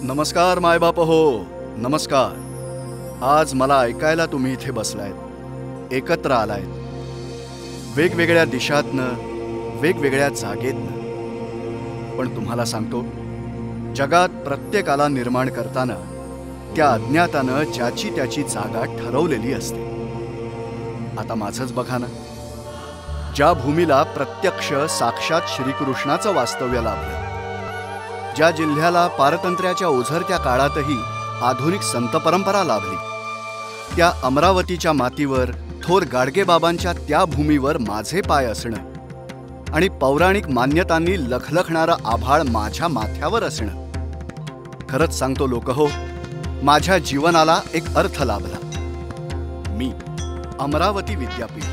नमस्कार मायबाप हो, नमस्कार। आज मला ऐकायला तुम्ही इथे बसलायत, एकत्र आलायत, वेगवेगळ्या दिशातनं, वेगवेगळ्या जागेतनं। पण तुम्हाला सांगतो, जगात प्रत्येकाला निर्माण करताना त्या अज्ञातानं ज्याची त्याची जागा ठरवलेली असते। आता माझंच बघा ना, ज्या भूमीला प्रत्यक्ष साक्षात श्रीकृष्णाचं वास्तव्य लाभलं, ज्या जिल्ह्याला पारतंत्र्याच्या ओझरत्या काळातही आधुनिक संत परंपरा लाभली, त्या अमरावतीच्या मातीवर थोर गाडगेबाबांच्या त्या भूमीवर माझे पाय असणं आणि पौराणिक मान्यतांनी लखलखणारं आभाळ माझ्या माथ्यावर असणं, खरंच सांगतो लोकहो, माझ्या जीवनाला एक अर्थ लाभला। मी अमरावती विद्यापीठ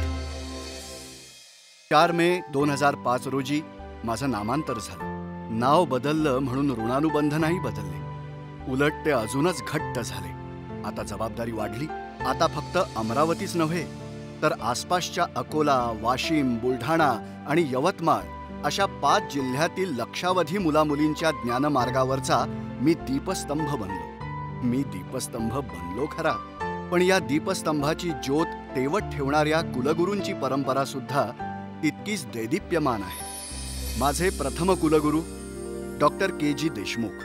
4 मे 2005 रोजी माझं नामांतर झालं। नाव बदललं म्हणून ऋणानुबंध नाही बदलले, उलट ते अजूनच घट्ट झाले। आता जबाबदारी वाढली। आता फक्त अमरावतीच नव्हे तर आसपासच्या अकोला, वाशिम, बुलढाणा आणि यवतमाळ अशा 5 जिल्ह्यातील लक्षावधी मुलामुलींच्या ज्ञानमार्गावरचा मी दीपस्तंभ बनलो। मी दीपस्तंभ बनलो खरा, पण या दीपस्तंभाची ज्योत तेवत ठेवणाऱ्या कुलगुरूंची परंपरा सुद्धा तितकीच दैदिप्यमान आहे। माझे प्रथम कुलगुरू डॉक्टर के.जी. देशमुख।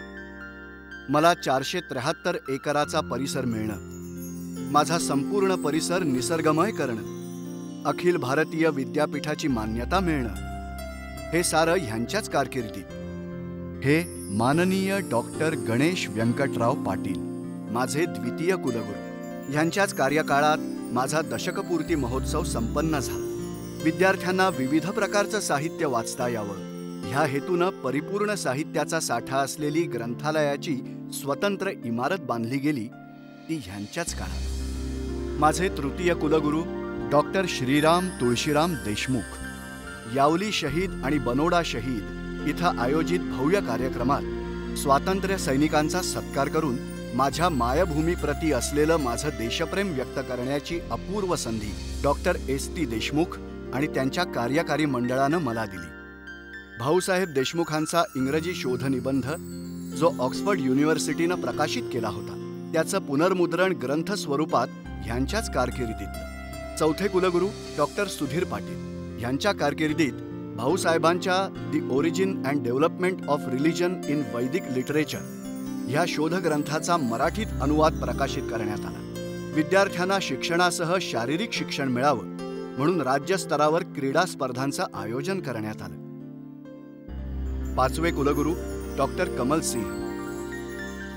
मला 473 एकराचा परिसर मिळणं, माझा संपूर्ण परिसर निसर्गमय करणं, अखिल भारतीय विद्यापीठाची मान्यता मिळणं, हे सारं ह्यांच्याच कारकिर्दीत। हे माननीय डॉक्टर गणेश व्यंकटराव पाटील, माझे द्वितीय कुलगुरू, ह्यांच्याच कार्यकाळात माझा दशकपूर्ती महोत्सव संपन्न झाला। विद्यार्थ्यांना विविध प्रकारचं साहित्य वाचता यावं ह्या हेतूनं परिपूर्ण साहित्याचा साठा असलेली ग्रंथालयाची स्वतंत्र इमारत बांधली गेली, ती ह्यांच्याच काळात। माझे तृतीय कुलगुरू डॉक्टर श्रीराम तुळशीराम देशमुख, यावली शहीद आणि बनोडा शहीद इथं आयोजित भव्य कार्यक्रमात स्वातंत्र्य सैनिकांचा सत्कार करून माझ्या मायभूमीप्रती असलेलं माझं देशप्रेम व्यक्त करण्याची अपूर्व संधी डॉक्टर S.T. देशमुख आणि त्यांच्या कार्यकारी मंडळानं मला दिली। भाऊसाहेब देशमुखांचा इंग्रजी शोधनिबंध जो ऑक्सफर्ड युनिव्हर्सिटीनं प्रकाशित केला होता, त्याचं पुनर्मुद्रण ग्रंथ स्वरूपात ह्यांच्याच कारकिर्दीतलं। चौथे कुलगुरू डॉक्टर सुधीर पाटील, ह्यांच्या कारकिर्दीत भाऊसाहेबांच्या the origin and development of religion in Vedic literature ह्या शोधग्रंथाचा मराठीत अनुवाद प्रकाशित करण्यात आला। विद्यार्थ्यांना शिक्षणासह शारीरिक शिक्षण मिळावं म्हणून राज्यस्तरावर क्रीडा स्पर्धांचं आयोजन करण्यात आलं। पाचवे कुलगुरू डॉक्टर कमल सिंह,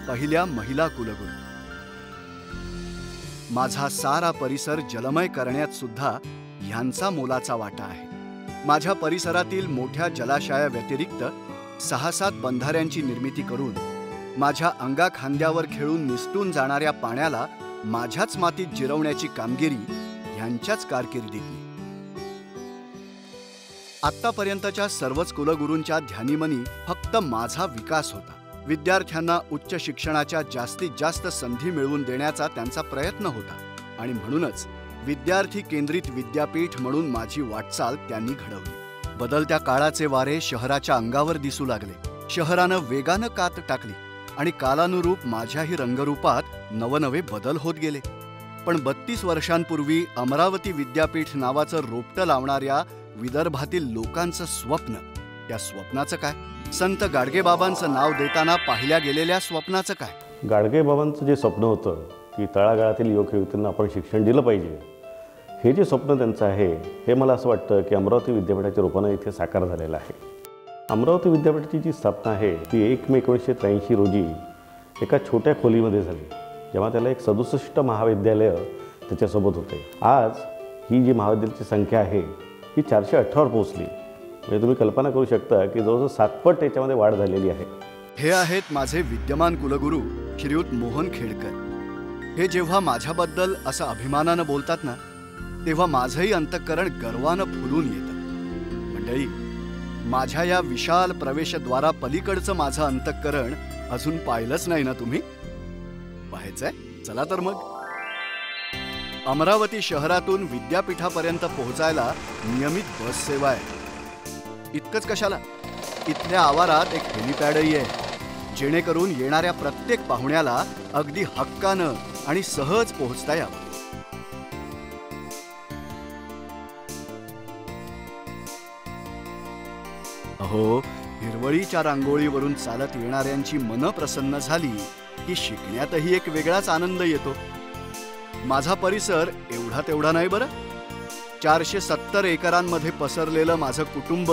पहिल्या महिला कुलगुरू। माझा सारा परिसर जलमय करण्यात सुद्धा ह्यांचा मोलाचा वाटा आहे। माझ्या परिसरातील मोठ्या जलाशयाव्यतिरिक्त 6-7 बंधाऱ्यांची निर्मिती करून माझ्या अंगाखांद्यावर खेळून निसटून जाणाऱ्या पाण्याला माझ्याच मातीत जिरवण्याची कामगिरी ह्यांच्याच कारकिर्दीतली। आत्तापर्यंतच्या सर्वच कुलगुरूंच्या ध्यानीमनी फक्त माझा विकास होता। विद्यार्थ्यांना उच्च शिक्षणाच्या जास्तीत जास्त संधी मिळवून देण्याचा त्यांचा प्रयत्न होता आणि म्हणूनच विद्यार्थी केंद्रित विद्यापीठ म्हणून माझी वाटचाल त्यांनी घडवली। बदलत्या काळाचे वारे शहराच्या अंगावर दिसू लागले। शहरानं वेगानं कात टाकली आणि कालानुरूप माझ्याही रंगरूपात नवनवे बदल होत गेले। पण 32 वर्षांपूर्वी अमरावती विद्यापीठ नावाचं रोपटं लावणाऱ्या विदर्भातील लोकांचं स्वप्न, त्या स्वप्नाचं काय? संत गाडगेबाबांचं नाव देताना पाहिल्या गेलेल्या स्वप्नाचं काय? गाडगेबाबांचं जे स्वप्न होतं की तळागाळातील युवक युवतींना आपण शिक्षण दिलं पाहिजे, हे जे स्वप्न त्यांचं आहे, हे मला असं वाटतं की अमरावती विद्यापीठाच्या रूपानं इथे साकार झालेलं आहे। अमरावती विद्यापीठाची जी स्थापना आहे ती 1 मे 1983 रोजी एका छोट्या खोलीमध्ये झाली, जेव्हा त्याला एक 67 महाविद्यालय त्याच्यासोबत होते। आज ही जी महाविद्यालयाची संख्या आहे ही 418 वर पोहोचली। म्हणजे तुम्ही कल्पना करू शकता की जवळजवळ 7 पट त्याच्यामध्ये वाढ झालेली आहे। हे आहेत माझे विद्यमान कुलगुरू श्रीयुत मोहन खेडकर। हे जेव्हा माझ्याबद्दल असं अभिमानानं बोलतात ना, तेव्हा माझंही अंतःकरण गर्वानं फुलून येतं। मंडळी, माझ्या या विशाल प्रवेशद्वारा पलीकडचं माझं अंतःकरण अजून पाहिलंच नाही ना तुम्ही? पाहायचंय? चला तर मग। अमरावती शहरातून विद्यापीठापर्यंत पोहोचायला नियमित बस सेवा आहे। इतकंच कशाला, इथल्या आवारात एक हेलिपॅडही आहे, जेणेकरून येणाऱ्या प्रत्येक पाहुण्याला अगदी हक्कानं आणि सहज पोहोचता यावं. अहो, हिरवळीच्या रांगोळीवरून चालत येणाऱ्यांची मनं प्रसन्न झाली की शिकण्यातही एक वेगळाच आनंद येतो. माझा परिसर एवढा तेवढा नाही बरं. 470 एकरांमध्ये पसरलेलं माझं कुटुंब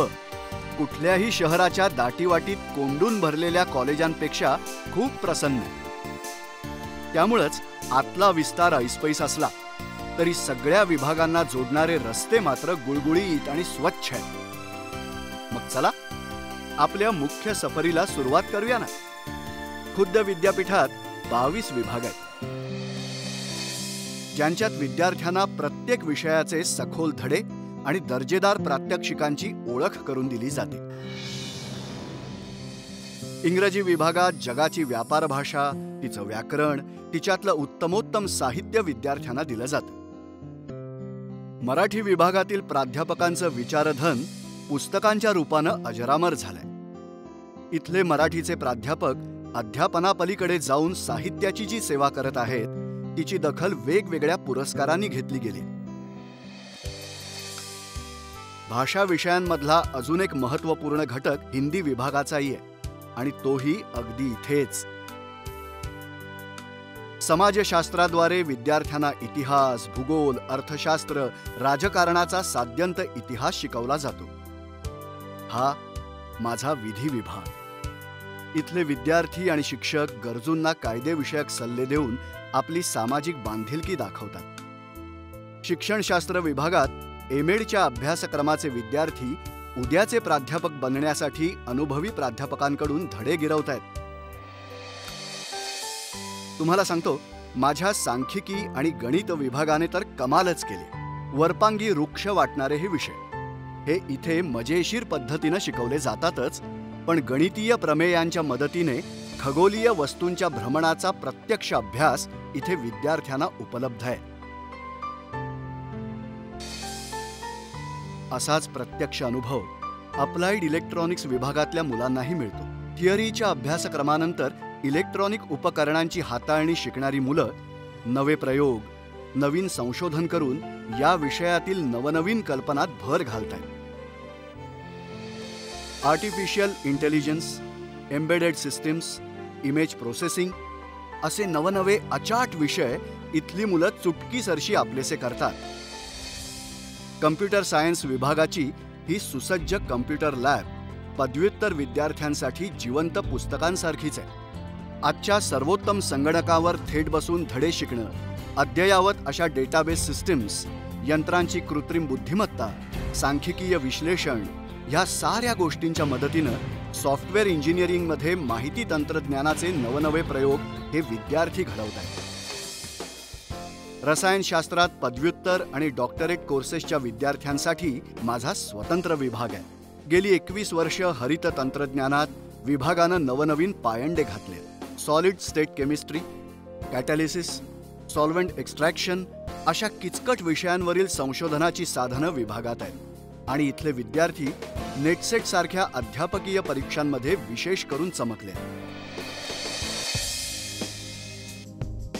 कुठल्याही शहराच्या दाटीवाटीत कोंडून भरलेल्या कॉलेजांपेक्षा खूप प्रसन्न आहे. त्यामुळंच आतला विस्तार ऐसपैस असला तरी सगळ्या विभागांना जोडणारे रस्ते मात्र गुळगुळीत आणि स्वच्छ आहेत. मग चला आपल्या मुख्य सफरीला सुरुवात करूया ना. खुद्द विद्यापीठात 22 विभाग आहेत, ज्यांच्यात विद्यार्थ्यांना प्रत्येक विषयाचे सखोल धडे आणि दर्जेदार प्रात्यक्षिकांची ओळख करून दिली जाते. इंग्रजी विभागात जगाची व्यापार भाषा, तिचं व्याकरण, तिच्यातलं उत्तमोत्तम साहित्य विद्यार्थ्यांना दिलं जातं. मराठी विभागातील प्राध्यापकांचं विचारधन पुस्तकांच्या रूपानं अजरामर झालंय. इथले मराठीचे प्राध्यापक अध्यापनापलीकडे जाऊन साहित्याची जी सेवा करत आहेत तिची दखल वेगवेगळ्या पुरस्कारांनी घेतली गेली. भाषा विषयांमधला अजून एक महत्त्वपूर्ण घटक हिंदी विभागाचाही आहे आणि तोही अगदी इथेच. समाजशास्त्राद्वारे विद्यार्थ्यांना इतिहास, भूगोल, अर्थशास्त्र, राजकारणाचा साध्यंत इतिहास शिकवला जातो. हा माझा विधी विभाग. इथले विद्यार्थी आणि शिक्षक गरजूंना कायदेविषयक सल्ले देऊन आपली सामाजिक बांधिलकी दाखवतात. शिक्षणशास्त्र विभागात एमएडच्या अभ्यासक्रमाचे विद्यार्थी उद्याचे प्राध्यापक बनण्यासाठी अनुभवी प्राध्यापकांकडून धडे गिरवतायत. तुम्हाला सांगतो, माझ्या सांख्यिकी आणि गणित विभागाने तर कमालच केली. वरपांगी वृक्ष वाटणारे हे विषय हे इथे मजेशीर पद्धतीनं शिकवले जातातच, पण गणितीय प्रमेयांच्या मदतीने खगोलीय वस्तूंच्या भ्रमणाचा प्रत्यक्ष अभ्यास इथे विद्यार्थ्यांना उपलब्ध आहे. असाच प्रत्यक्ष अनुभव अप्लाइड इलेक्ट्रॉनिक्स विभागातल्या मुलांनाही मिळतो. थिअरीच्या अभ्यासक्रमानंतर इलेक्ट्रॉनिक उपकरणांची हाताळणी शिकणारी मुलं नवे प्रयोग, नवीन संशोधन करून या विषयातील नवनवीन कल्पनात भर घालतायत. Artificial intelligence, embedded systems, image processing असे नवनवे अचाट विषय इथली मुलं चुटकीसरशी आपलेसे करतात. कम्प्युटर सायन्स विभागाची ही सुसज्ज कम्प्युटर लॅब पदव्युत्तर विद्यार्थ्यांसाठी जिवंत पुस्तकांसारखीच आहे. आजच्या सर्वोत्तम संगणकावर थेट बसून धडे शिकणं, अद्ययावत अशा डेटाबेस सिस्टीम्स, यंत्रांची कृत्रिम बुद्धिमत्ता, सांख्यिकीय विश्लेषण ह्या साऱ्या गोष्टींच्या मदतीनं सॉफ्टवेअर इंजिनिअरिंगमध्ये माहिती तंत्रज्ञानाचे नवनवे प्रयोग हे विद्यार्थी घडवत आहेत. रसायनशास्त्रात पदव्युत्तर आणि डॉक्टरेट कोर्सेसच्या विद्यार्थ्यांसाठी माझा स्वतंत्र विभाग आहे. गेली 21 वर्ष हरित तंत्रज्ञानात विभागानं नवनवीन पायंडे घातले. Solid state chemistry, catalysis, solvent extraction अशा किचकट विषयांवरील संशोधनाची साधनं विभागात आहेत आणि इथले विद्यार्थी नेटसेट सारख्या अध्यापकीय परीक्षांमध्ये विशेष करून चमकले.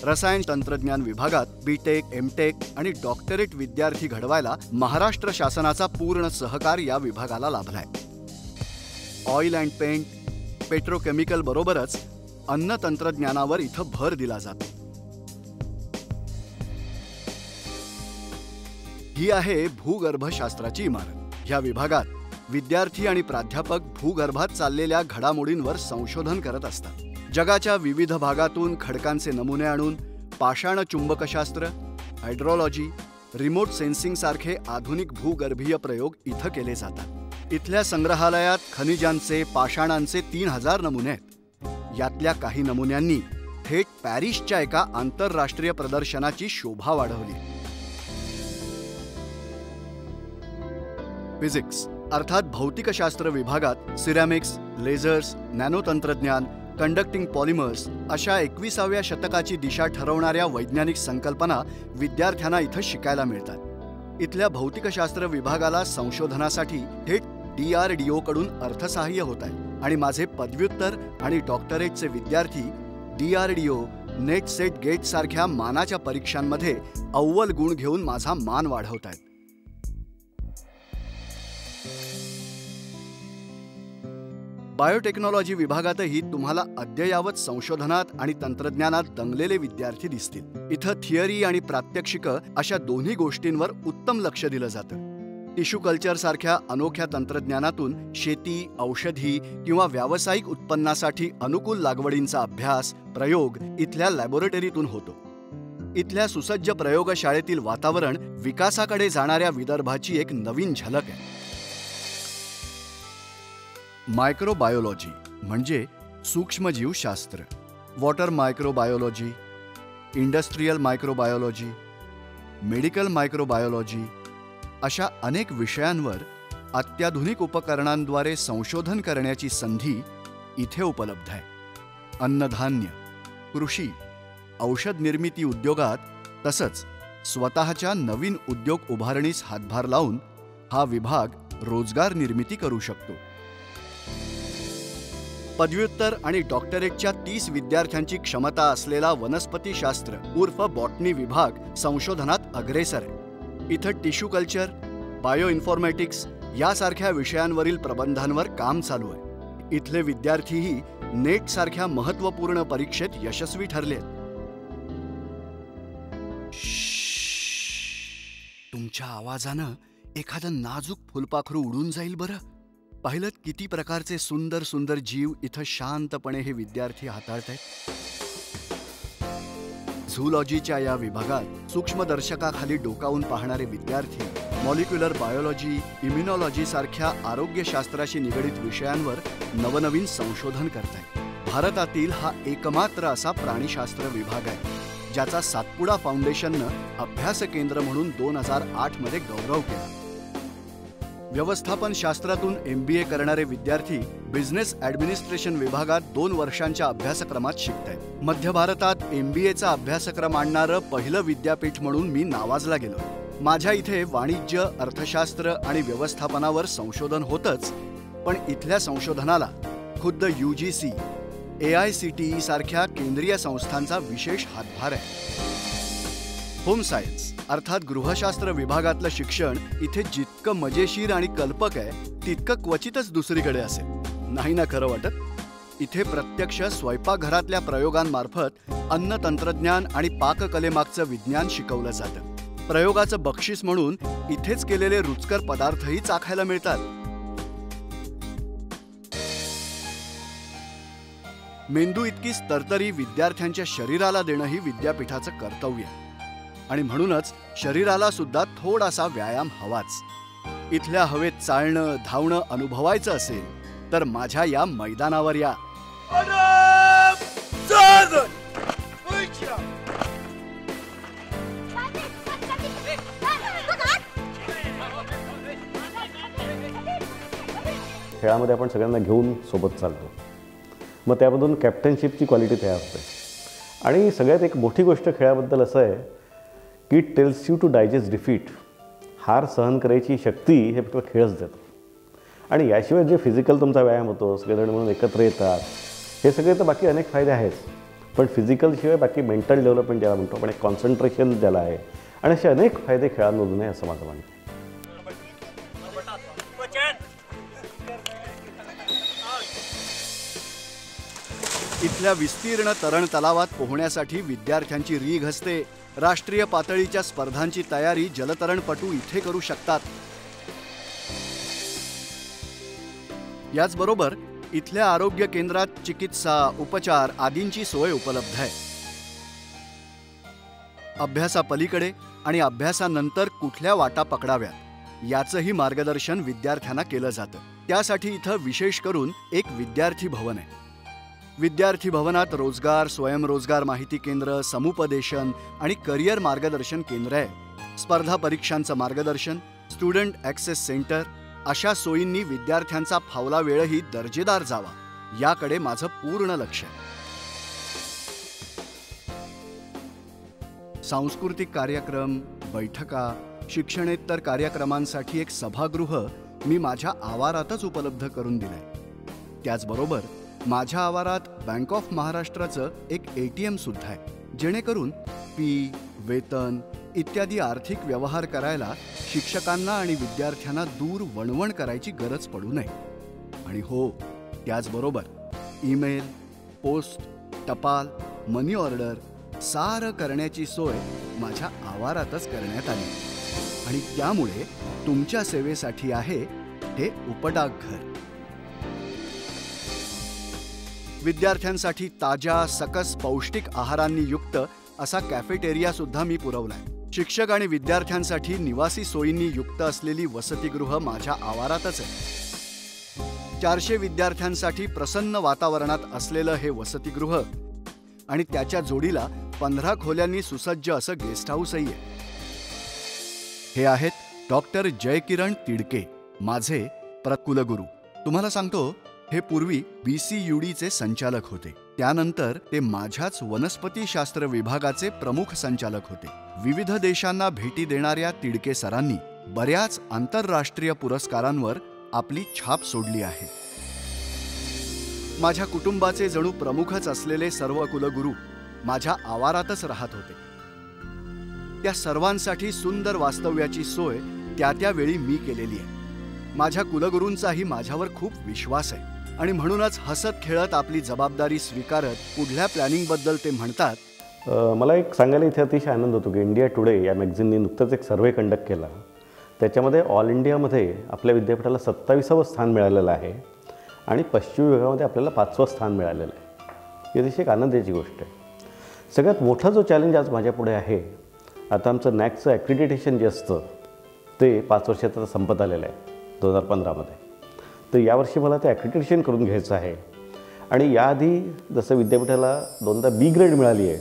रसायन तंत्रज्ञान विभागात बीटेक, एमटेक आणि डॉक्टरेट विद्यार्थी घडवायला महाराष्ट्र शासनाचा पूर्ण सहकार या विभागाला लाभलाय. ऑइल अँड पेंट, पेट्रोकेमिकल बरोबरच अन्न तंत्रज्ञानावर इथं भर दिला जातो. ही आहे भूगर्भशास्त्राची इमारत. ह्या विभागात विद्यार्थी आणि प्राध्यापक भूगर्भात चाललेल्या घडामोडींवर संशोधन करत असतात. जगाच्या विविध भागातून खडकांचे नमुने आणून पाषाण चुंबकशास्त्र, हायड्रोलॉजी, रिमोट सेन्सिंग सारखे आधुनिक भूगर्भीय प्रयोग इथं केले जातात. इथल्या संग्रहालयात खनिजांचे, पाषाणांचे 3000 नमुने आहेत. यातल्या काही नमुन्यांनी थेट पॅरिसच्या एका आंतरराष्ट्रीय प्रदर्शनाची शोभा वाढवली. फिजिक्स अर्थात भौतिकशास्त्र विभागात सिरॅमिक्स, लेझर्स, नॅनो तंत्रज्ञान, कंडक्टिंग पॉलिमर्स अशा 21व्या शतकाची दिशा ठरवणाऱ्या वैज्ञानिक संकल्पना विद्यार्थ्यांना इथं शिकायला मिळतात. इथल्या भौतिकशास्त्र विभागाला संशोधनासाठी थेट DRDO कडून अर्थसहाय्य होत आहे आणि माझे पदव्युत्तर आणि डॉक्टरेटचे विद्यार्थी DRDO, नेट, सेट, गेट सारख्या मानाच्या परीक्षांमध्ये अव्वल गुण घेऊन माझा मान वाढवत आहेत. बायोटेक्नॉलॉजी विभागातही तुम्हाला अद्ययावत संशोधनात आणि तंत्रज्ञानात दंगलेले विद्यार्थी दिसतील. इथं थिअरी आणि प्रात्यक्षिकं अशा दोन्ही गोष्टींवर उत्तम लक्ष दिलं जातं. टिश्यू कल्चर सारख्या अनोख्या तंत्रज्ञानातून शेती, औषधी किंवा व्यावसायिक उत्पन्नासाठी अनुकूल लागवडींचा अभ्यास, प्रयोग इथल्या लॅबोरेटरीतून होतो. इथल्या सुसज्ज प्रयोगशाळेतील वातावरण विकासाकडे जाणाऱ्या विदर्भाची एक नवीन झलक आहे. मायक्रोबायोलॉजी म्हणजे सूक्ष्मजीवशास्त्र, water microbiology, industrial microbiology, medical microbiology अशा अनेक विषयांवर अत्याधुनिक उपकरणांद्वारे संशोधन करण्याची संधी इथे उपलब्ध आहे. अन्नधान्य, कृषी, औषध निर्मिती उद्योगात तसंच स्वतःच्या नवीन उद्योग उभारणीस हातभार लावून हा विभाग रोजगार निर्मिती करू शकतो. पदव्युत्तर आणि डॉक्टरेटच्या 30 विद्यार्थ्यांची क्षमता असलेला वनस्पतीशास्त्र उर्फ बॉटनी विभाग संशोधनात अग्रेसर आहे. इथं टिश्यू कल्चर, बायो इन्फॉर्मॅटिक्स यासारख्या विषयांवरील प्रबंधांवर काम चालू आहे. इथले विद्यार्थीही नेट सारख्या महत्त्वपूर्ण परीक्षेत यशस्वी ठरले आहेत. तुमच्या आवाजानं एखादं नाजूक फुलपाखरू उडून जाईल बरं. पाहिलं किती प्रकारचे सुंदर सुंदर जीव इथं शांतपणे हे विद्यार्थी हाताळतायत. झूलॉजीच्या या विभागात सूक्ष्मदर्शकाखाली डोकावून पाहणारे विद्यार्थी मॉलिक्युलर बायोलॉजी, इम्युनॉलॉजी सारख्या आरोग्यशास्त्राशी निगडित विषयांवर नवनवीन संशोधन करतायत. भारतातील हा एकमात्र असा प्राणीशास्त्र विभाग आहे ज्याचा सातपुडा फाउंडेशननं अभ्यास केंद्र म्हणून 2008 मध्ये गौरव केला. व्यवस्थापन शास्त्रातून MBA करणारे विद्यार्थी बिझनेस ॲडमिनिस्ट्रेशन विभागात 2 वर्षांच्या अभ्यासक्रमात शिकतायत. मध्य भारतात MBAचा अभ्यासक्रम आणणारं पहिलं विद्यापीठ म्हणून मी नावाजला गेलो. माझ्या इथे वाणिज्य, अर्थशास्त्र आणि व्यवस्थापनावर संशोधन होतंच, पण इथल्या संशोधनाला खुद्द UGC, AICTE सारख्या केंद्रीय संस्थांचा विशेष हातभार आहे. होम सायन्स अर्थात गृहशास्त्र विभागातलं शिक्षण इथे जितकं मजेशीर आणि कल्पक आहे तितकं क्वचितच दुसरीकडे असेल. नाही ना खरं वाटत? इथे प्रत्यक्ष स्वयंपाकघरातल्या प्रयोगांमार्फत अन्न तंत्रज्ञान आणि पाककलेमागचं विज्ञान शिकवलं जातं. प्रयोगाचं बक्षीस म्हणून इथेच केलेले रुचकर पदार्थही चाखायला मिळतात. मेंदू इतकीच तरतरी विद्यार्थ्यांच्या शरीराला देणंही विद्यापीठाचं कर्तव्य आहे आणि म्हणूनच शरीराला सुद्धा थोडासा व्यायाम हवाच. इथल्या हवेत चालणं, धावणं अनुभवायचं असेल तर माझ्या या मैदानावर या. खेळामध्ये आपण सगळ्यांना घेऊन सोबत चालतो, मग त्यामधून कॅप्टनशिपची क्वालिटी तयार होते. आणि सगळ्यात एक मोठी गोष्ट खेळाबद्दल असं आहे की it tells you to digest defeat. हार सहन करायची शक्ती हे फक्त खेळच देतो. आणि याशिवाय जे फिजिकल तुमचा व्यायाम होतो, सगळेजण म्हणून एकत्र येतात, हे सगळे तर बाकी अनेक फायदे आहेच, पण फिजिकलशिवाय बाकी मेंटल डेव्हलपमेंट ज्याला म्हणतो आपण, एक कॉन्सन्ट्रेशन ज्याला आहे, आणि असे अनेक फायदे खेळांमधून आहे असं माझं म्हणणं आहे. इथल्या विस्तीर्ण तरण तलावात पोहण्यासाठी विद्यार्थ्यांची रीघ असते. राष्ट्रीय पातळीच्या स्पर्धांची तयारी जलतरणपटू इथे करू शकतात. याचबरोबर इथल्या आरोग्य केंद्रात चिकित्सा, उपचार आदींची सोय उपलब्ध आहे. अभ्यासापलीकडे आणि अभ्यासानंतर कुठल्या वाटा पकडाव्यात याचंही मार्गदर्शन विद्यार्थ्यांना केलं जातं. त्यासाठी इथं विशेष करून एक विद्यार्थी भवन आहे. विद्यार्थी भवनात रोजगार, स्वयंरोजगार माहिती केंद्र, समुपदेशन आणि करिअर मार्गदर्शन केंद्र आहे. स्पर्धा परीक्षांचं मार्गदर्शन, स्टुडंट ॲक्सेस सेंटर अशा सोयींनी विद्यार्थ्यांचा फावला वेळही दर्जेदार जावा याकडे माझं पूर्ण लक्ष आहे. सांस्कृतिक कार्यक्रम, बैठका, शिक्षणेतर कार्यक्रमांसाठी एक सभागृह मी माझ्या आवारातच उपलब्ध करून दिलंय. त्याचबरोबर माझ्या आवारात बँक ऑफ महाराष्ट्राचं एक ATM सुद्धा आहे, जेणेकरून फी, वेतन इत्यादी आर्थिक व्यवहार करायला शिक्षकांना आणि विद्यार्थ्यांना दूर वणवण करायची गरज पडू नये. आणि हो, त्याचबरोबर ईमेल, पोस्ट, टपाल, मनी ऑर्डर सारं करण्याची सोय माझ्या आवारातच करण्यात आली. आणि त्यामुळे तुमच्या सेवेसाठी आहे हे उपडाकघर. विद्यार्थ्यांसाठी ताज्या, सकस, पौष्टिक आहारांनी युक्त असा कॅफेटेरिया सुद्धा मी पुरवलाय. शिक्षक आणि विद्यार्थ्यांसाठी निवासी सोयींनी युक्त असलेली वसतिगृह माझ्या आवारातच आहे. 400 विद्यार्थ्यांसाठी प्रसन्न वातावरणात असलेलं हे वसतिगृह आणि त्याच्या जोडीला 15 खोल्यांनी सुसज्ज असं गेस्ट हाऊसही आहे. हे आहेत डॉक्टर जयकिरण तिडके, माझे कुलगुरू. तुम्हाला सांगतो, हे पूर्वी BCUDचे संचालक होते. त्यानंतर ते माझ्याच वनस्पतीशास्त्र विभागाचे प्रमुख संचालक होते. विविध देशांना भेटी देणाऱ्या तिडके सरांनी बऱ्याच आंतरराष्ट्रीय पुरस्कारांवर आपली छाप सोडली आहे. माझ्या कुटुंबाचे जणू प्रमुखच असलेले सर्व कुलगुरू माझ्या आवारातच राहत होते. त्या सर्वांसाठी सुंदर वास्तव्याची सोय त्या वेळी मी केलेली आहे. माझ्या कुलगुरूंचाही माझ्यावर खूप विश्वास आहे आणि म्हणूनच हसत खेळत आपली जबाबदारी स्वीकारत पुढल्या प्लॅनिंगबद्दल ते म्हणतात. मला एक सांगायला इथे अतिशय आनंद होतो की इंडिया टुडे या मॅगझिनने नुकतंच एक सर्व्हे कंडक्ट केला. त्याच्यामध्ये ऑल इंडियामध्ये आपल्या विद्यापीठाला 27वं स्थान मिळालेलं आहे आणि पश्चिम विभागामध्ये आपल्याला 5वं स्थान मिळालेलं आहे. ही अतिशय एक आनंदाची गोष्ट आहे. सगळ्यात मोठा जो चॅलेंज आज माझ्यापुढे आहे, आता आमचं नॅकचं ॲक्रिडिटेशन जे असतं ते 5 वर्षात आता संपत आलेलं आहे 2015मध्ये. तर यावर्षी मला ते ॲक्रिडिटेशन करून घ्यायचं आहे. आणि याआधी जसं विद्यापीठाला 2दा B ग्रेड मिळाली आहे,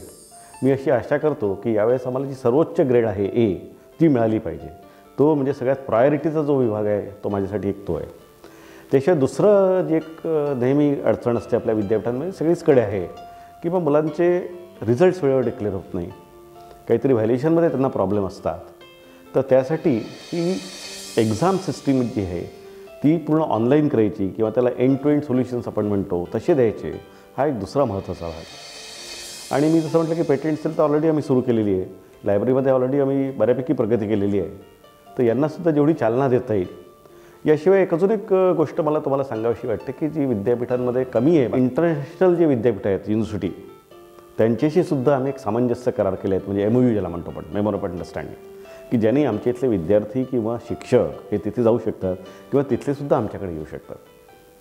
मी अशी आशा करतो की यावेळेस आम्हाला जी सर्वोच्च ग्रेड आहे A, ती मिळाली पाहिजे. तो म्हणजे सगळ्यात प्रायोरिटीचा जो विभाग आहे तो माझ्यासाठी एक तो आहे. त्याशिवाय दुसरं जे एक नेहमी अडचण असते आपल्या विद्यापीठांमध्ये सगळीचकडे आहे की मग मुलांचे रिझल्ट्स वेळेवर डिक्लेअर होत नाही, काहीतरी व्हॅल्युएशनमध्ये त्यांना प्रॉब्लेम असतात. तर त्यासाठी ही एक्झाम सिस्टीम जी आहे ती पूर्ण ऑनलाईन करायची किंवा त्याला एंड टू एंड सोल्युशन्स आपण म्हणतो तसे द्यायचे, हा एक दुसरा महत्त्वाचा भाग. आणि मी जसं म्हटलं की पेटेंट सेल तर ऑलरेडी आम्ही सुरू केलेली आहे. लायब्ररीमध्ये ऑलरेडी आम्ही बऱ्यापैकी प्रगती केलेली आहे. तर यांनासुद्धा जेवढी चालना देता येईल. याशिवाय अजून एक गोष्ट मला तुम्हाला सांगावीशी वाटते की जी विद्यापीठांमध्ये कमी आहे, इंटरनॅशनल जे विद्यापीठ आहेत युनिव्हर्सिटी, त्यांच्याशी सुद्धा आम्ही एक सामंजस्य करार केले आहेत. म्हणजे MOU ज्याला म्हणतो आपण, मेमोरंडम ऑफ अंडरस्टँडिंग, की ज्याने आमच्या इथले विद्यार्थी किंवा शिक्षक हे तिथे जाऊ शकतात किंवा तिथले सुद्धा आमच्याकडे येऊ शकतात.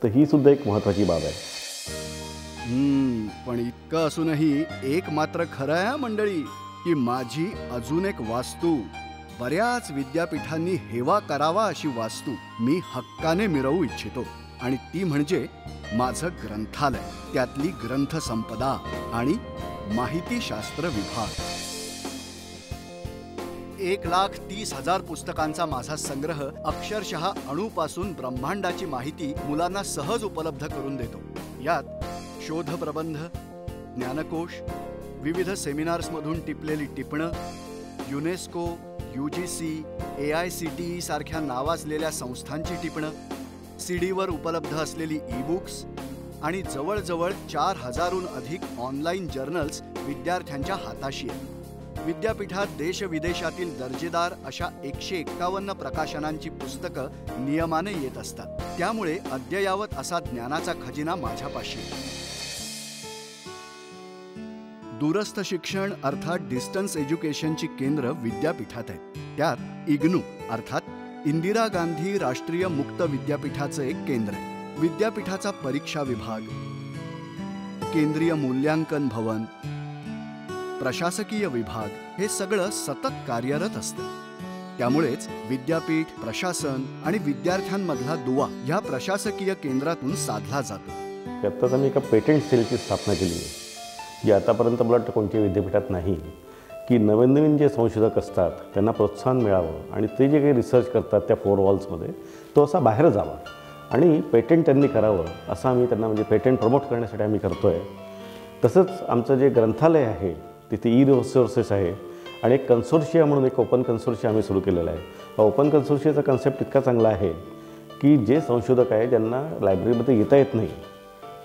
तर ही सुद्धा एक महत्त्वाची बाब आहे. पण इतकं असूनही एक मात्र खरं आहे मंडळी, की माझी अजून एक वास्तू, बऱ्याच विद्यापीठांनी हेवा करावा अशी वास्तू मी हक्काने मिरवू इच्छितो. आणि ती म्हणजे माझं ग्रंथालय, त्यातली ग्रंथसंपदा आणि माहितीशास्त्र विभाग. 1,30,000 पुस्तकांचा माझा संग्रह अक्षरशः अणूपासून ब्रह्मांडाची माहिती मुलांना सहज उपलब्ध करून देतो. यात शोधप्रबंध, ज्ञानकोश, विविध सेमिनार्समधून टिपलेली टिपणं, युनेस्को, UGC, AICTE सारख्या नावाजलेल्या संस्थांची टिपणं, CDवर उपलब्ध असलेली ई-बुक्स आणि जवळजवळ 4,000हून अधिक ऑनलाईन जर्नल्स विद्यार्थ्यांच्या हाताशी आहेत. विद्यापीठात देशविदेशातील दर्जेदार अशा 151 प्रकाशनांची पुस्तकं नियमाने येत असतात. त्यामुळे अद्ययावत असा ज्ञानाचा खजिना माझ्यापाशी आहे. दूरस्थ शिक्षण अर्थात डिस्टन्स एज्युकेशनची केंद्र विद्यापीठात आहेत. त्यात IGNOU अर्थात इंदिरा गांधी राष्ट्रीय मुक्त विद्यापीठाचं एक केंद्र आहे. विद्यापीठाचा परीक्षा विभाग, केंद्रीय मूल्यांकन भवन, प्रशासकीय विभाग हे सगळं सतत कार्यरत असतं. त्यामुळेच विद्यापीठ, प्रशासन आणि विद्यार्थ्यांमधला दुवा ह्या प्रशासकीय केंद्रातून साधला जातो. आत्ताच आम्ही एका पेटेंट सेलची स्थापना केली आहे, जी आतापर्यंत मला वाटतं कोणत्याही विद्यापीठात नाही. की नवीन जे संशोधक असतात त्यांना प्रोत्साहन मिळावं आणि ते जे काही रिसर्च करतात त्या 4 वॉल्समध्ये तो असा बाहेर जावा आणि पेटेंट त्यांनी करावं असं आम्ही त्यांना, म्हणजे पेटेंट प्रमोट करण्यासाठी आम्ही करतो आहे. तसंच आमचं जे ग्रंथालय आहे तिथे ई-रिसोर्सेस आहे आणि एक कन्सोर्शिया म्हणून एक ओपन कन्सोर्शिया आम्ही सुरू केलेला आहे. ओपन कन्सोर्शियाचा कन्सेप्ट इतका चांगला आहे की जे संशोधक आहे ज्यांना लायब्ररीमध्ये येता येत नाही,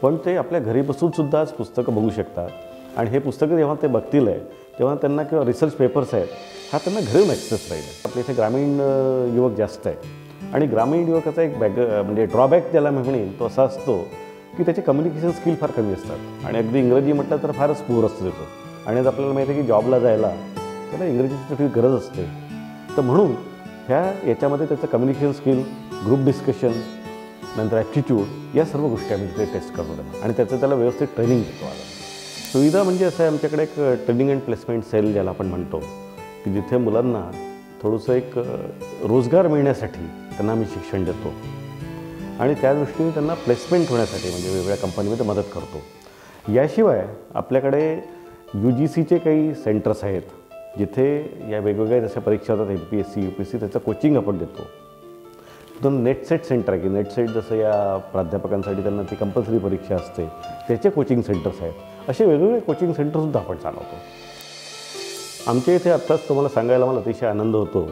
पण ते आपल्या घरी बसूनसुद्धा आज पुस्तकं बघू शकतात आणि हे पुस्तकं जेव्हा ते बघतील आहे तेव्हा त्यांना किंवा रिसर्च पेपर्स आहेत हा त्यांना घरून ॲक्सेस राहील. आपल्या इथे ग्रामीण युवक जास्त आहे आणि ग्रामीण युवकाचा एक म्हणजे ड्रॉबॅक ज्याला मी म्हणेन तो असा असतो की त्याचे कम्युनिकेशन स्किल फार कमी असतात आणि अगदी इंग्रजी म्हटलं तर फारच पूर असतो त्याचं. आणि आज आपल्याला माहिती आहे की जॉबला जायला त्याला इंग्रजीची थोडी गरज असते. तर म्हणून याच्यामध्ये त्याचं कम्युनिकेशन स्किल, ग्रुप डिस्कशन, नंतर ॲप्टिट्यूड या सर्व गोष्टी आम्ही तिथे टेस्ट करतो आणि त्याचं त्याला व्यवस्थित ट्रेनिंग देतो. आता सुविधा म्हणजे असं आहे, आमच्याकडे एक ट्रेनिंग अँड प्लेसमेंट सेल ज्याला आपण म्हणतो की जिथे मुलांना थोडंसं एक रोजगार मिळण्यासाठी त्यांना आम्ही शिक्षण देतो आणि त्या दृष्टीने त्यांना प्लेसमेंट होण्यासाठी म्हणजे वेगवेगळ्या कंपनीमध्ये मदत करतो. याशिवाय आपल्याकडे UGCचे काही सेंटर्स आहेत जिथे या वेगवेगळ्या जशा परीक्षा होतात MPSC, UPSC त्याचं कोचिंग आपण देतो. दोन नेटसेट सेंटर आहे की नेटसेट जसं या प्राध्यापकांसाठी त्यांना ती कंपल्सरी परीक्षा असते त्याचे कोचिंग सेंटर्स आहेत. असे वेगवेगळे कोचिंग सेंटरसुद्धा आपण चालवतो. आमच्या इथे आत्ताच तुम्हाला सांगायला मला अतिशय आनंद होतो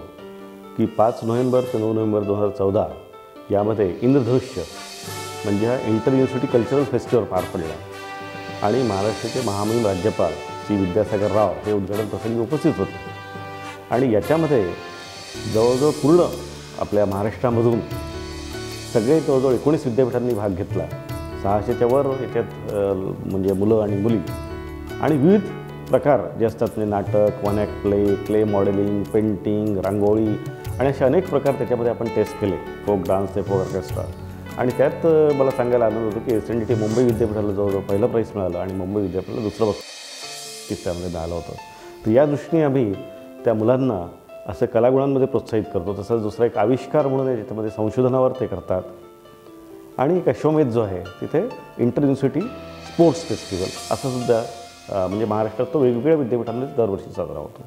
की 5 नोव्हेंबर ते 9 नोव्हेंबर 2014 यामध्ये इंद्रधनुष्य म्हणजे हा इंटर युनिव्हर्सिटी कल्चरल फेस्टिवल पार पडला आणि महाराष्ट्राचे महामहिम राज्यपाल श्री विद्यासागर राव हे उद्घाटन प्रसंगी उपस्थित होते. आणि याच्यामध्ये जवळजवळ पूर्ण आपल्या महाराष्ट्रामधून सगळे जवळजवळ 19 विद्यापीठांनी भाग घेतला. 600च्या वर याच्यात म्हणजे मुलं आणि मुली आणि विविध प्रकार जे असतात म्हणजे नाटक, one act play, clay modelling, painting, rangoli आणि असे अनेक प्रकार त्याच्यामध्ये आपण टेस्ट केले. फोक डान्स ते फोक ऑर्केस्ट्रा. आणि त्यात मला सांगायला आनंद होतो की SNDT मुंबई विद्यापीठाला जवळजवळ पहिलं प्राईज मिळालं आणि मुंबई विद्यापीठाला दुसरं बक्षीस त्यामध्ये मिळालं होतं. तर या दृष्टीने आम्ही त्या मुलांना असं कलागुणांमध्ये प्रोत्साहित करतो. तसंच दुसरा एक आविष्कार म्हणून आहे ज्याच्यामध्ये संशोधनावर ते करतात. आणि एक अश्वमेध जो आहे तिथे इंटर युनिव्हर्सिटी स्पोर्ट्स फेस्टिवल असं सुद्धा म्हणजे महाराष्ट्रात तो वेगवेगळ्या विद्यापीठांमध्ये दरवर्षी साजरा होतो.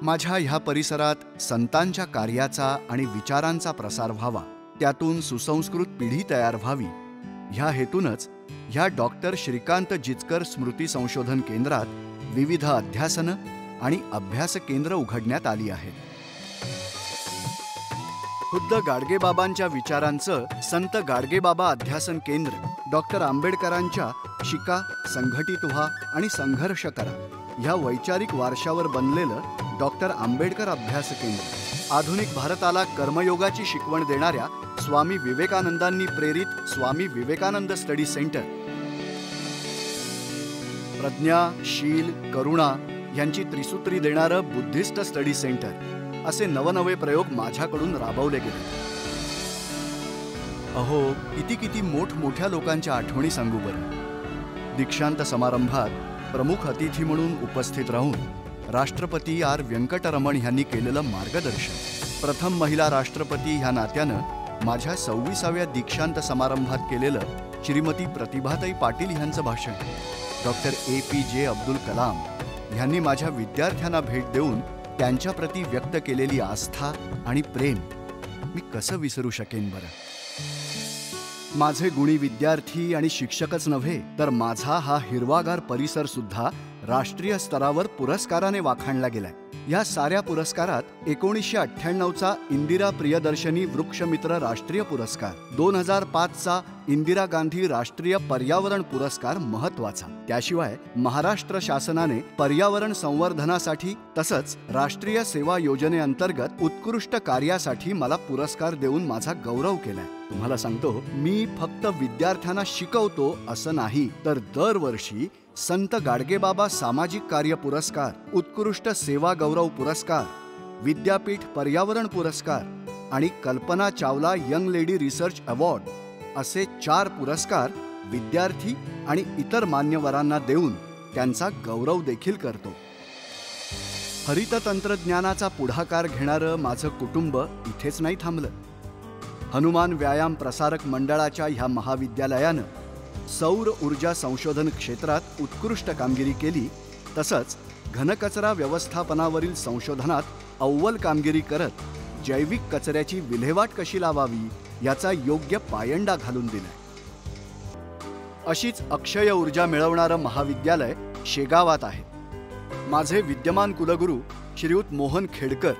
माझ्या ह्या परिसरात संतांच्या कार्याचा आणि विचारांचा प्रसार व्हावा, त्यातून सुसंस्कृत पिढी तयार व्हावी ह्या हेतूनच ह्या डॉक्टर श्रीकांत जिचकर स्मृती संशोधन केंद्रात विविध अध्यासनं आणि अभ्यास केंद्र उघडण्यात आली आहेत. खुद्द गाडगेबाबांच्या विचारांचं संत गाडगेबाबा अध्यासन केंद्र, डॉक्टर आंबेडकरांच्या शिका, संघटित व्हा आणि संघर्ष करा ह्या वैचारिक वारशावर बनलेलं डॉक्टर आंबेडकर अभ्यास केंद्र, आधुनिक भारताला कर्मयोगाची शिकवण देणाऱ्या स्वामी विवेकानंदांनी प्रेरित स्वामी विवेकानंद स्टडी सेंटर, प्रज्ञा, शील, करुणा यांची त्रिसूत्री देणारं बुद्धिस्ट स्टडी सेंटर असे नवनवे प्रयोग माझ्याकडून राबवले गेले. अहो, किती मोठमोठ्या लोकांच्या आठवणी सांगू बरं. दीक्षांत समारंभात प्रमुख अतिथी म्हणून उपस्थित राहून राष्ट्रपती R. व्यंकटरमण यांनी केलेलं मार्गदर्शन, प्रथम महिला राष्ट्रपती ह्या नात्यानं माझ्या 26व्या दीक्षांत समारंभात केलेलं श्रीमती प्रतिभाताई पाटील यांचं भाषण, डॉक्टर APJ अब्दुल कलाम यांनी माझ्या विद्यार्थ्यांना भेट देऊन त्यांच्याप्रती व्यक्त केलेली आस्था आणि प्रेम मी कसं विसरू शकेन बरं. माझे गुणी विद्यार्थी आणि शिक्षकच नव्हे तर माझा हा हिरवागार परिसर सुद्धा राष्ट्रीय स्तरावर पुरस्काराने वाखाणला गेलाय. या साऱ्या पुरस्कारात 1998चा इंदिरा प्रियदर्शनी वृक्षमित्र राष्ट्रीय पुरस्कार, 2005चा इंदिरा गांधी राष्ट्रीय पर्यावरण पुरस्कार महत्वाचा. त्याशिवाय महाराष्ट्र शासनाने पर्यावरण संवर्धनासाठी तसंच राष्ट्रीय सेवा योजनेअंतर्गत उत्कृष्ट कार्यासाठी मला पुरस्कार देऊन माझा गौरव केलाय. तुम्हाला सांगतो, मी फक्त विद्यार्थ्यांना शिकवतो असं नाही, तर दरवर्षी संत गाडगेबाबा सामाजिक कार्य पुरस्कार, उत्कृष्ट सेवा गौरव पुरस्कार, विद्यापीठ पर्यावरण पुरस्कार आणि Kalpana Chawla young lady research award असे 4 पुरस्कार विद्यार्थी आणि इतर मान्यवरांना देऊन त्यांचा गौरव देखील करतो. हरित तंत्रज्ञानाचा पुढाकार घेणारं माझं कुटुंब इथेच नाही थांबलं. हनुमान व्यायाम प्रसारक मंडळाच्या ह्या महाविद्यालयानं सौर ऊर्जा संशोधन क्षेत्रात उत्कृष्ट कामगिरी केली. तसंच घनकचरा व्यवस्थापनावरील संशोधनात अव्वल कामगिरी करत जैविक कचऱ्याची विल्हेवाट कशी लावावी याचा योग्य पायंडा घालून दिलाय. अशीच अक्षय ऊर्जा मिळवणारं महाविद्यालय शेगावात आहे. माझे विद्यमान कुलगुरू श्रीयुत मोहन खेडकर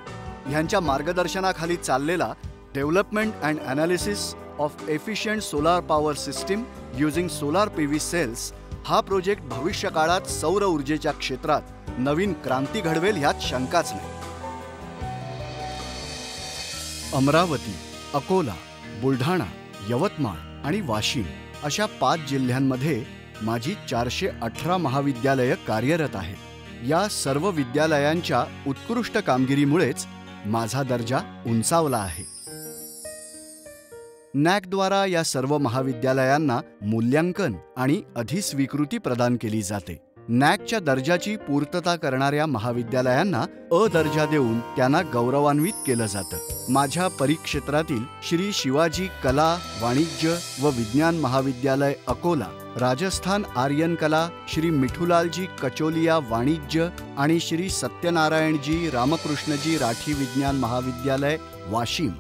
यांच्या मार्गदर्शनाखाली चाललेला Development and analysis of efficient solar power system using solar PV cells हा प्रोजेक्ट भविष्य काळात सौर ऊर्जेच्या क्षेत्रात नवीन क्रांती घडवेल ह्यात शंकाच नाही. अमरावती, अकोला, बुलढाणा, यवतमाळ आणि वाशिम अशा 5 जिल्ह्यांमध्ये माझी 418 महाविद्यालये कार्यरत आहेत. या सर्व विद्यालयांच्या उत्कृष्ट कामगिरीमुळेच माझा दर्जा उंचावला आहे. नॅकद्वारा या सर्व महाविद्यालयांना मूल्यांकन आणि अधिस्वीकृती प्रदान केली जाते. नॅकच्या दर्जाची पूर्तता करणाऱ्या महाविद्यालयांना अ दर्जा देऊन त्यांना गौरवान्वित केलं जातं. माझ्या परिक्षेत्रातील श्री शिवाजी कला, वाणिज्य व विज्ञान महाविद्यालय अकोला, राजस्थान आर्यन कला, श्री मिठूलालजी कचोलिया वाणिज्य आणि श्री सत्यनारायणजी रामकृष्णजी राठी विज्ञान महाविद्यालय वाशिम,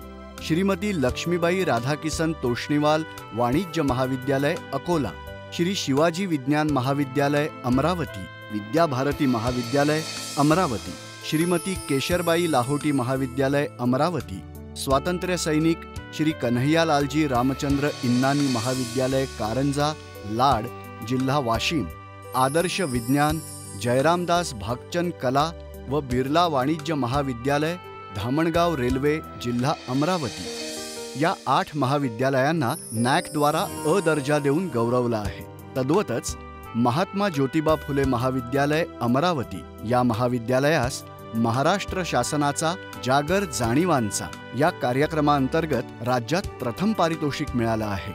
श्रीमती लक्ष्मीबाई राधाकिसन तोष्णीवाल वाणिज्य महाविद्यालय अकोला, श्री शिवाजी विज्ञान महाविद्यालय अमरावती, विद्याभारती महाविद्यालय अमरावती, श्रीमती केशरबाई लाहोटी महाविद्यालय अमरावती, स्वातंत्र्य सैनिक श्री कन्हैयालालजी रामचंद्र इन्नानी महाविद्यालय कारंजा लाड, जिल्हा वाशिम, आदर्श विज्ञान जयरामदास भागचंद कला व बिर्ला वाणिज्य महाविद्यालय धामणगाव रेल्वे, जिल्हा अमरावती या 8 महाविद्यालयांना नॅकद्वारा अ दर्जा देऊन गौरवलं आहे. तद्वतच महात्मा ज्योतिबा फुले महाविद्यालय अमरावती या महाविद्यालयास महाराष्ट्र शासनाचा जागर जाणीवांचा या कार्यक्रमाअंतर्गत राज्यात प्रथम पारितोषिक मिळालं आहे.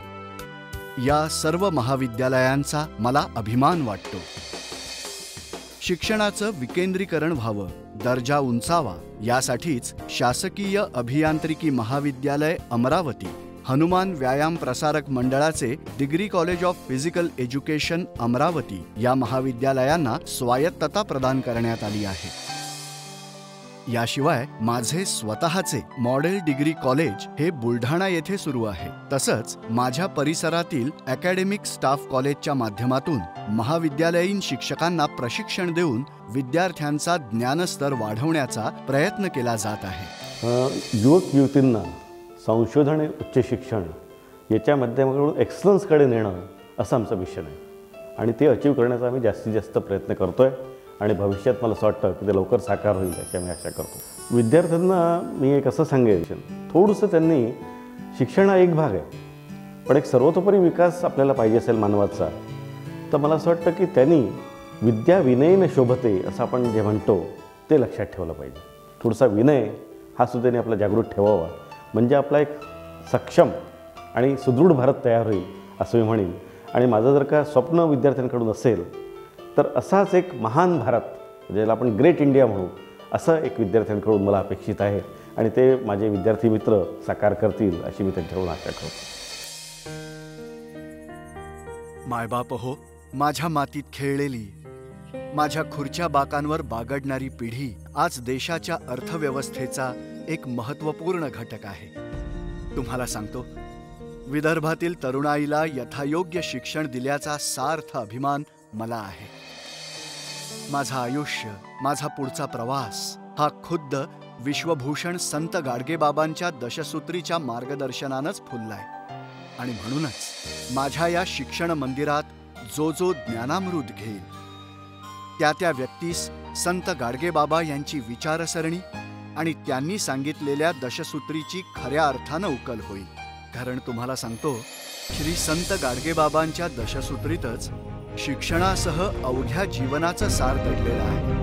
या सर्व महाविद्यालयांचा मला अभिमान वाटतो. शिक्षणाचं विकेंद्रीकरण व्हावं, दर्जा उंचावा यासाठीच शासकीय अभियांत्रिकी महाविद्यालय अमरावती, हनुमान व्यायाम प्रसारक मंडळाचे degree college of physical education Amravati या महाविद्यालयांना स्वायत्तता प्रदान करण्यात आली आहे. याशिवाय माझे स्वतःचे मॉडेल डिग्री कॉलेज हे बुलढाणा येथे सुरू आहे. तसंच माझ्या परिसरातील अकॅडमिक स्टाफ कॉलेजच्या माध्यमातून महाविद्यालयीन शिक्षकांना प्रशिक्षण देऊन विद्यार्थ्यांचा ज्ञानस्तर वाढवण्याचा प्रयत्न केला जात आहे. युवक युवतींना संशोधन आणि उच्च शिक्षण याच्या माध्यमातून एक्सलन्सकडे नेणं असं आमचं मिशन आहे आणि ते अचीव करण्याचा आम्ही जास्तीत जास्त प्रयत्न करतोय आणि भविष्यात मला असं वाटतं की ते लवकर साकार होईल अशी आम्ही आशा करतो. विद्यार्थ्यांना मी एक असं सांगेन, थोडंसं त्यांनी शिक्षण हा एक भाग आहे पण एक सर्वतोपरी विकास आपल्याला पाहिजे असेल मानवाचा, तर मला असं वाटतं की त्यांनी विद्या विनयने शोभते असं आपण जे म्हणतो ते लक्षात ठेवलं पाहिजे. थोडासा विनय हा सुद्धा त्यांनी आपला जागृत ठेवावा, म्हणजे आपला एक सक्षम आणि सुदृढ भारत तयार होईल असं मी म्हणेन. आणि माझं जर का स्वप्न विद्यार्थ्यांकडून असेल तर असाच एक महान भारत ज्याला आपण ग्रेट इंडिया म्हणू असं एक विद्यार्थ्यांकडून मला अपेक्षित आहे आणि ते माझे विद्यार्थी मित्र साकार करतील अशी मी त्यांच्याकडून आशा करतो. मायबाप हो, माझ्या मातीत खेळलेली, माझ्या खुर्च्या बाकांवर बागडणारी पिढी आज देशाच्या अर्थव्यवस्थेचा एक महत्त्वपूर्ण घटक आहे. तुम्हाला सांगतो, विदर्भातील तरुणाईला यथायोग्य शिक्षण दिल्याचा सार्थ अभिमान मला आहे. माझं आयुष्य, माझा पुढचा प्रवास हा खुद्द विश्वभूषण संत गाडगेबाबांच्या दशसूत्रीच्या मार्गदर्शनानंच फुललाय. आणि म्हणूनच माझ्या या शिक्षण मंदिरात जो जो ज्ञानामृत घेईल त्या व्यक्तीस संत गाडगेबाबा यांची विचारसरणी आणि त्यांनी सांगितलेल्या दशसूत्रीची खऱ्या अर्थानं उकल होईल. कारण तुम्हाला सांगतो, श्री संत गाडगेबाबांच्या दशसूत्रीतच शिक्षणासह अवघ्या जीवनाचं सार दडलेलं आहे.